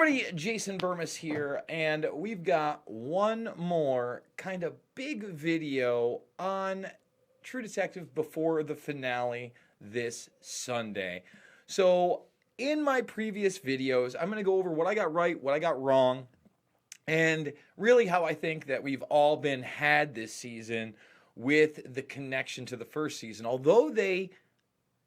Everybody, Jason Burmis here, and we've got one more kind of big video on True Detective before the finale this Sunday. So, in my previous videos, I'm going to go over what I got right, what I got wrong, and really how I think that we've all been had this season with the connection to the first season. Although they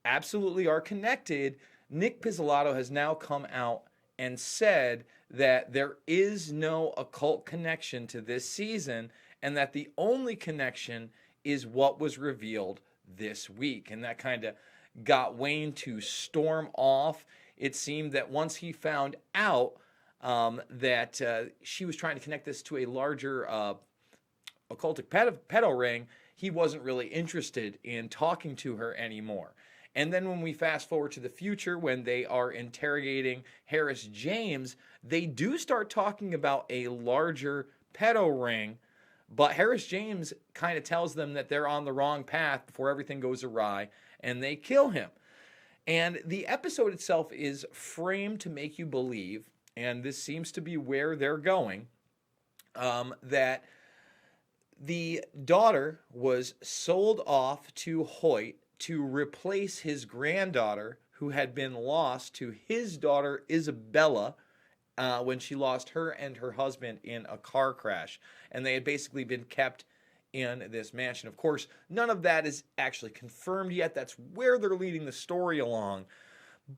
absolutely are connected, Nick Pizzolatto has now come out and said that there is no occult connection to this season and that the only connection is what was revealed this week. And that kind of got Wayne to storm off. It seemed that once he found out that she was trying to connect this to a larger occultic pedo ring, he wasn't really interested in talking to her anymore. And then when we fast forward to the future, when they are interrogating Harris James, they do start talking about a larger pedo ring, but Harris James kind of tells them that they're on the wrong path before everything goes awry, and they kill him. And the episode itself is framed to make you believe, and this seems to be where they're going, that the daughter was sold off to Hoyt to replace his granddaughter, who had been lost to his daughter Isabella when she lost her and her husband in a car crash. And they had basically been kept in this mansion. Of course, none of that is actually confirmed yet. That's where they're leading the story along.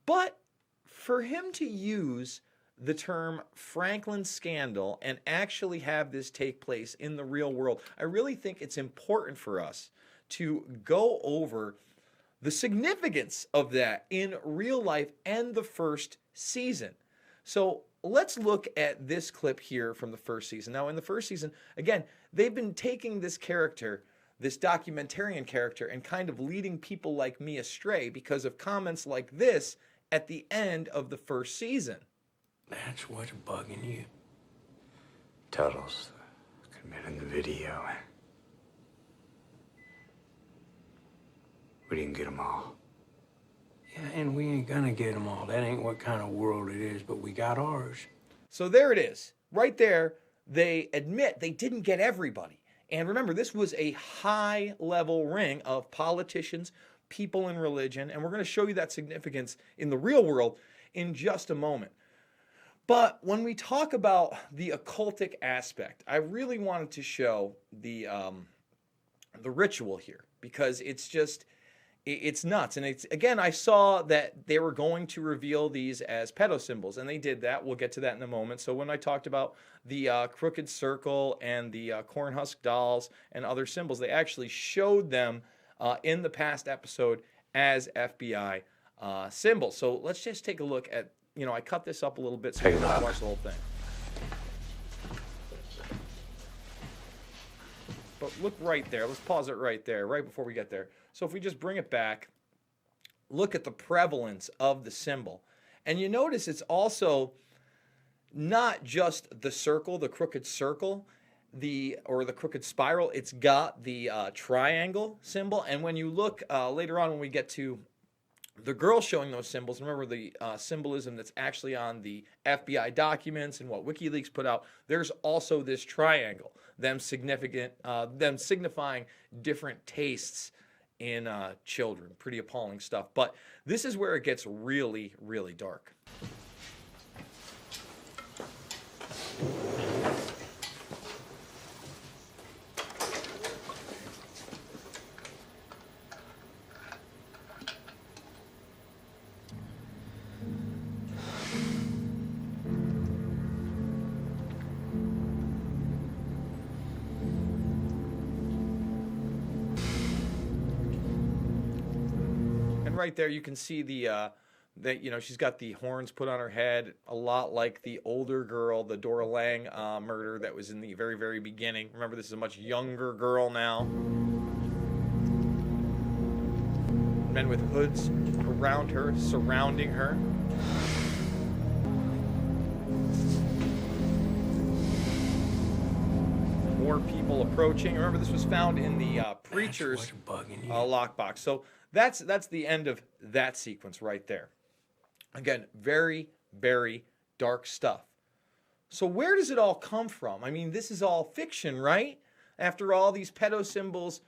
But for him to use the term Franklin scandal and actually have this take place in the real world, I really think it's important for us to go over the significance of that in real life and the first season. So let's look at this clip here from the first season. Now, in the first season, again, they've been taking this character, this documentarian character, and kind of leading people like me astray because of comments like this at the end of the first season. That's what's bugging you. Tuttle's committing the video. We didn't get them all. Yeah, and we ain't gonna get them all. That ain't what kind of world it is, but we got ours. So there it is. Right there, they admit they didn't get everybody. And remember, this was a high-level ring of politicians, people in religion, and we're going to show you that significance in the real world in just a moment. But when we talk about the occultic aspect, I really wanted to show the ritual here because it's nuts. And it's, again, I saw that they were going to reveal these as pedo symbols, and they did that. We'll get to that in a moment. So when I talked about the crooked circle and the cornhusk dolls and other symbols, they actually showed them in the past episode as FBI symbols. So let's just take a look at, I cut this up a little bit so you can watch the whole thing. But look right there. Let's pause it right there, right before we get there. So if we just bring it back, look at the prevalence of the symbol. And you notice it's also not just the circle, the crooked circle, or the crooked spiral. It's got the triangle symbol. And when you look later on when we get to the girl showing those symbols, remember the symbolism that's actually on the FBI documents and what WikiLeaks put out, there's also this triangle, them signifying different tastes in children. Pretty appalling stuff. But this is where it gets really, really dark. Right there, you can see that she's got the horns put on her head, a lot like the older girl, the Dora Lang murder that was in the very, very beginning. Remember, this is a much younger girl now. Men with hoods around her, surrounding her. More people approaching. Remember, this was found in the preacher's lockbox. So that's the end of that sequence right there. Again, very, very dark stuff. So where does it all come from? I mean, this is all fiction, right? After all, these pedo symbols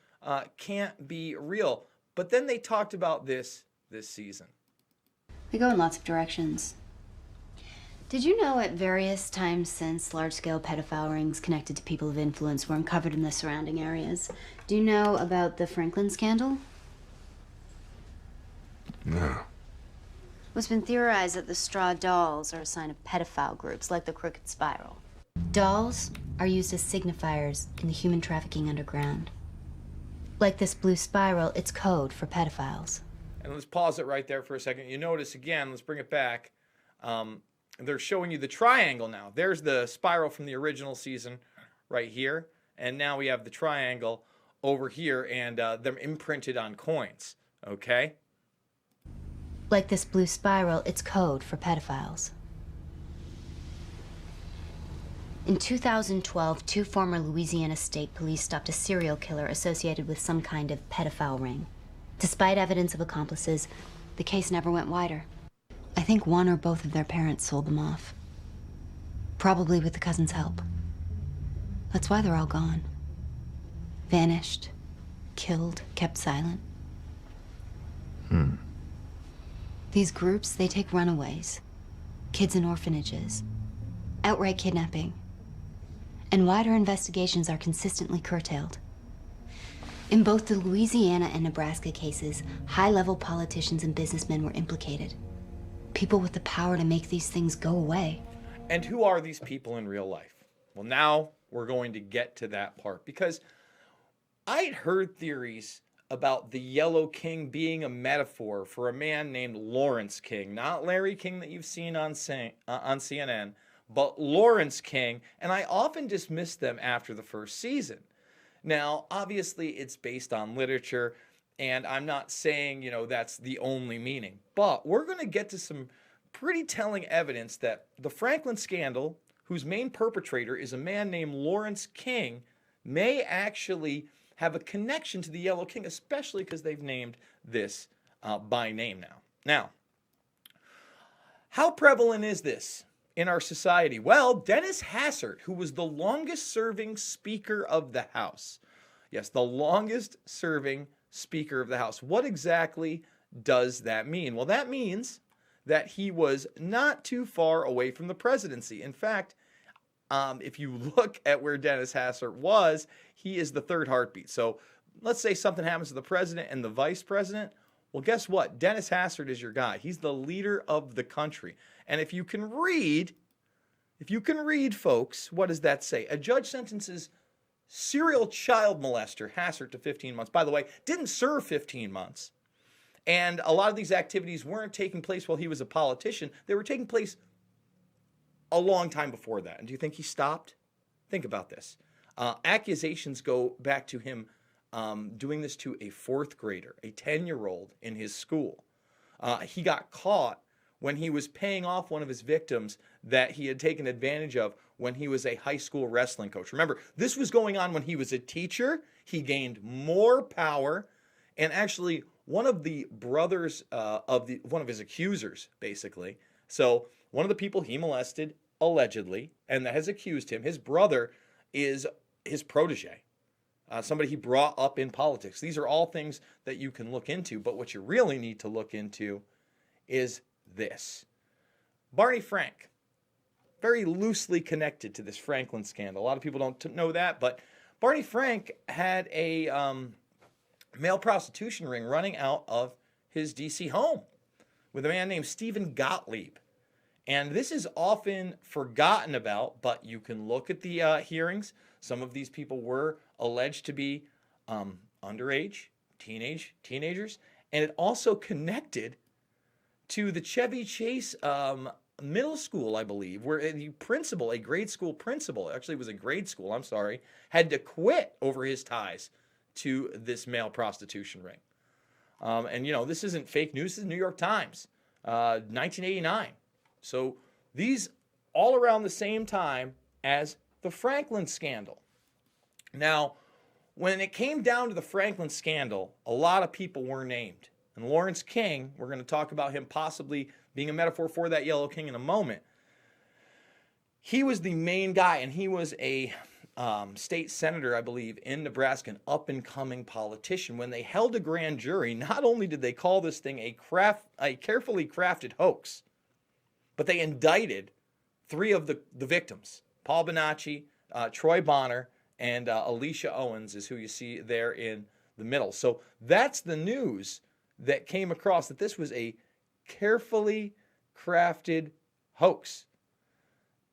can't be real. But then they talked about this season. They go in lots of directions. Did you know at various times since large-scale pedophile rings connected to people of influence were uncovered in the surrounding areas? Do you know about the Franklin scandal? No. It's been theorized that the straw dolls are a sign of pedophile groups like the Crooked Spiral. Dolls are used as signifiers in the human trafficking underground. Like this blue spiral, it's code for pedophiles. And let's pause it right there for a second. You notice again, let's bring it back. They're showing you the triangle now. There's the spiral from the original season right here. And now we have the triangle over here, and they're imprinted on coins. Okay? Like this blue spiral, it's code for pedophiles. In 2012, 2 former Louisiana State Police stopped a serial killer associated with some kind of pedophile ring. Despite evidence of accomplices, the case never went wider. I think one or both of their parents sold them off. Probably with the cousin's help. That's why they're all gone. Vanished, killed, kept silent. These groups, they take runaways, kids in orphanages, outright kidnapping, and wider investigations are consistently curtailed. In both the Louisiana and Nebraska cases, high-level politicians and businessmen were implicated. People with the power to make these things go away. And who are these people in real life? Well, now we're going to get to that part, because I'd heard theories about the Yellow King being a metaphor for a man named Lawrence King, not Larry King that you've seen on CNN, but Lawrence King, and I often dismissed them after the first season. Now, obviously, it's based on literature, and I'm not saying, that's the only meaning, but we're going to get to some pretty telling evidence that the Franklin scandal, whose main perpetrator is a man named Lawrence King, may actually have a connection to the Yellow King, especially because they've named this by name now. Now, how prevalent is this in our society? Well, Dennis Hastert, who was the longest serving Speaker of the House. Yes, the longest serving Speaker of the House. What exactly does that mean? Well, that means that he was not too far away from the presidency. In fact, if you look at where Dennis Hastert was, he is the third heartbeat. So let's say something happens to the president and the vice president. Well, guess what? Dennis Hastert is your guy. He's the leader of the country. And if you can read, folks, what does that say? A judge sentences serial child molester Hastert to 15 months. By the way, didn't serve 15 months. And a lot of these activities weren't taking place while he was a politician. They were taking place a long time before that. And do you think he stopped? Think about this. Accusations go back to him doing this to a 4th grader, a 10-year-old in his school. He got caught when he was paying off one of his victims that he had taken advantage of when he was a high school wrestling coach. Remember, this was going on when he was a teacher. He gained more power, and actually one of the brothers one of his accusers, basically. So one of the people he molested, allegedly, and that has accused him, his brother is his protege, somebody he brought up in politics. These are all things that you can look into, but what you really need to look into is this. Barney Frank, very loosely connected to this Franklin scandal. A lot of people don't know that, but Barney Frank had a male prostitution ring running out of his D.C. home with a man named Stephen Gottlieb. And this is often forgotten about, but you can look at the hearings. Some of these people were alleged to be underage, teenagers, and it also connected to the Chevy Chase middle school, I believe, where the principal, a grade school principal, actually it was a grade school, I'm sorry, had to quit over his ties to this male prostitution ring. And, this isn't fake news. This is New York Times, 1989. So these all around the same time as the Franklin scandal. Now, when it came down to the Franklin scandal, a lot of people were named. And Lawrence King, we're going to talk about him possibly being a metaphor for that Yellow King in a moment. he was the main guy, and he was a state senator, I believe, in Nebraska, an up-and-coming politician. When they held a grand jury, not only did they call this thing a carefully crafted hoax, but they indicted 3 of the victims. Paul Bonacci, Troy Bonner, and Alicia Owens is who you see there in the middle. So that's the news that came across, that this was a carefully crafted hoax.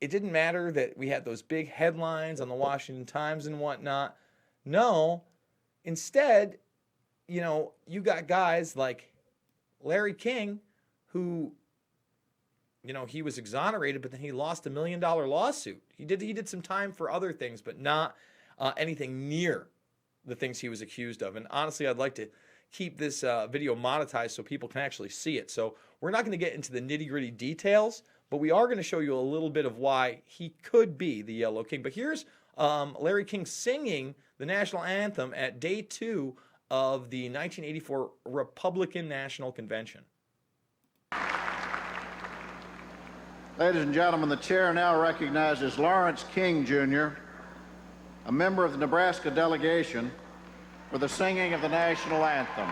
It didn't matter that we had those big headlines on the Washington Times and whatnot. No, instead, you got guys like Larry King, who, he was exonerated, but then he lost $1 million lawsuit. He did some time for other things, but not anything near the things he was accused of. And honestly, I'd like to keep this video monetized so people can actually see it. So we're not going to get into the nitty-gritty details, but we are going to show you a little bit of why he could be the Yellow King. But here's Larry King singing the national anthem at day 2 of the 1984 Republican National Convention. Ladies and gentlemen, the chair now recognizes Lawrence King, Jr., a member of the Nebraska delegation, for the singing of the national anthem.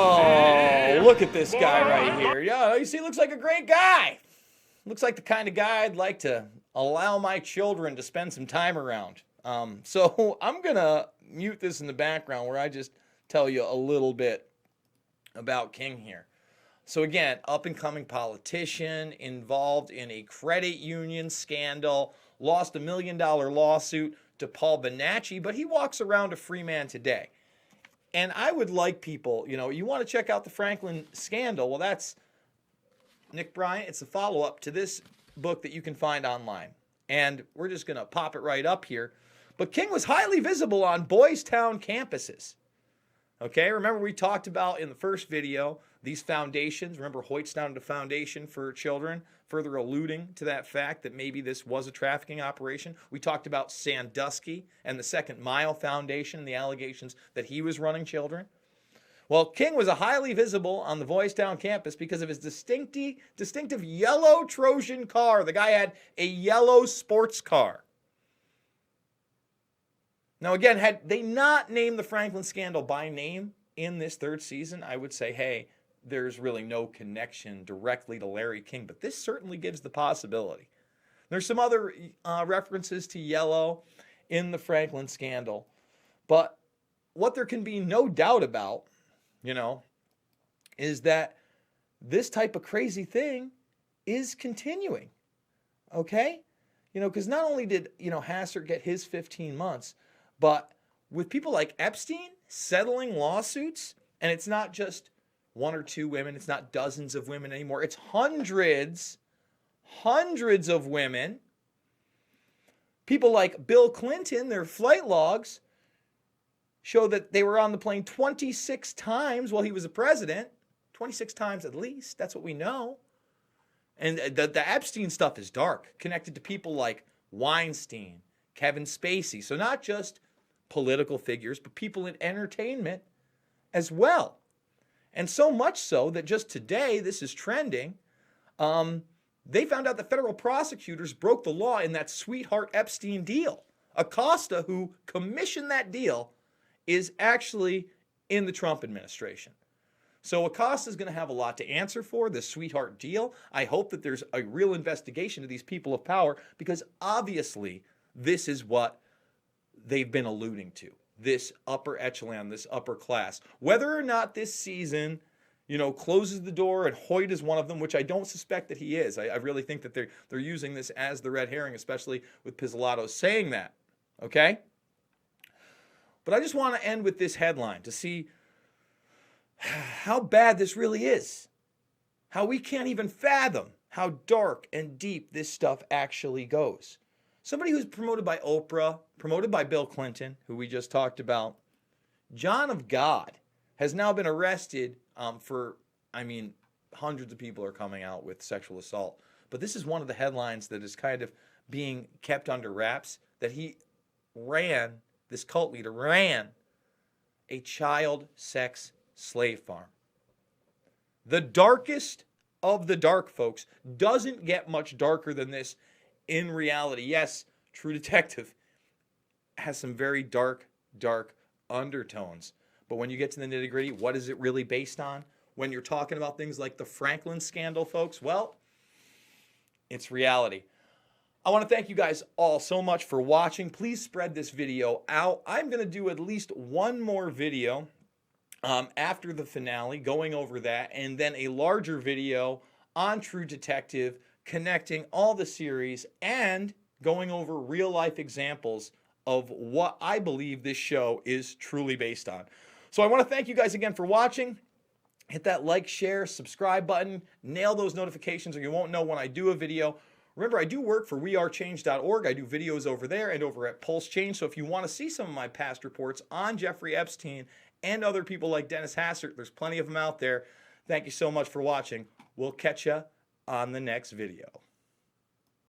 Oh, look at this guy right here. Yeah, you see, he looks like a great guy. Looks like the kind of guy I'd like to allow my children to spend some time around. So I'm going to mute this in the background where I just tell you a little bit about King here. So again, up-and-coming politician involved in a credit union scandal, lost $1 million lawsuit to Paul Bonacci, but he walks around a free man today. And I would like people, you want to check out the Franklin scandal. Well, that's Nick Bryant. It's a follow-up to this book that you can find online. And we're just going to pop it right up here. But King was highly visible on Boys Town campuses. Okay, remember we talked about in the first video these foundations. Remember Hoyt's Down to Foundation for Children, further alluding to that fact that maybe this was a trafficking operation. We talked about Sandusky and the Second Mile Foundation, the allegations that he was running children. Well, King was a highly visible on the Boys Town campus because of his distinctive yellow Trojan car. The guy had a yellow sports car. Now, again, had they not named the Franklin scandal by name in this 3rd season, I would say, hey, there's really no connection directly to Larry King. But this certainly gives the possibility. There's some other references to yellow in the Franklin scandal. But what there can be no doubt about, is that this type of crazy thing is continuing. Okay? Because not only did, Hastert get his 15 months, but with people like Epstein settling lawsuits, and it's not just 1 or 2 women, it's not dozens of women anymore, it's hundreds of women. People like Bill Clinton, their flight logs show that they were on the plane 26 times while he was a president. 26 times at least, that's what we know. And the Epstein stuff is dark, connected to people like Weinstein, Kevin Spacey. So not just political figures, but people in entertainment as well. And so much so that just today, this is trending, they found out that federal prosecutors broke the law in that sweetheart Epstein deal. Acosta, who commissioned that deal, is actually in the Trump administration. So Acosta is going to have a lot to answer for, this sweetheart deal. I hope that there's a real investigation of these people of power, because obviously this is what they've been alluding to, this upper echelon, this upper class. Whether or not this season, closes the door and Hoyt is one of them, which I don't suspect that he is. I really think that they're using this as the red herring, especially with Pizzolatto saying that, okay? But I just want to end with this headline to see how bad this really is, how we can't even fathom how dark and deep this stuff actually goes. Somebody who's promoted by Oprah, promoted by Bill Clinton, who we just talked about, John of God, has now been arrested hundreds of people are coming out with sexual assault. But this is one of the headlines that is kind of being kept under wraps, that this cult leader ran a child sex slave farm. The darkest of the dark, folks. Doesn't get much darker than this in reality. Yes, True Detective has some very dark undertones. But when you get to the nitty-gritty, what is it really based on? When you're talking about things like the Franklin scandal, folks, well, it's reality. I want to thank you guys all so much for watching. Please spread this video out. I'm going to do at least one more video after the finale, going over that, and then a larger video on True Detective, connecting all the series and going over real-life examples of what I believe this show is truly based on. So I want to thank you guys again for watching. Hit that like, share, subscribe button. Nail those notifications or you won't know when I do a video. Remember, I do work for wearechange.org. I do videos over there and over at Pulse Change. So if you want to see some of my past reports on Jeffrey Epstein and other people like Dennis Hastert, there's plenty of them out there. Thank you so much for watching. We'll catch you on the next video.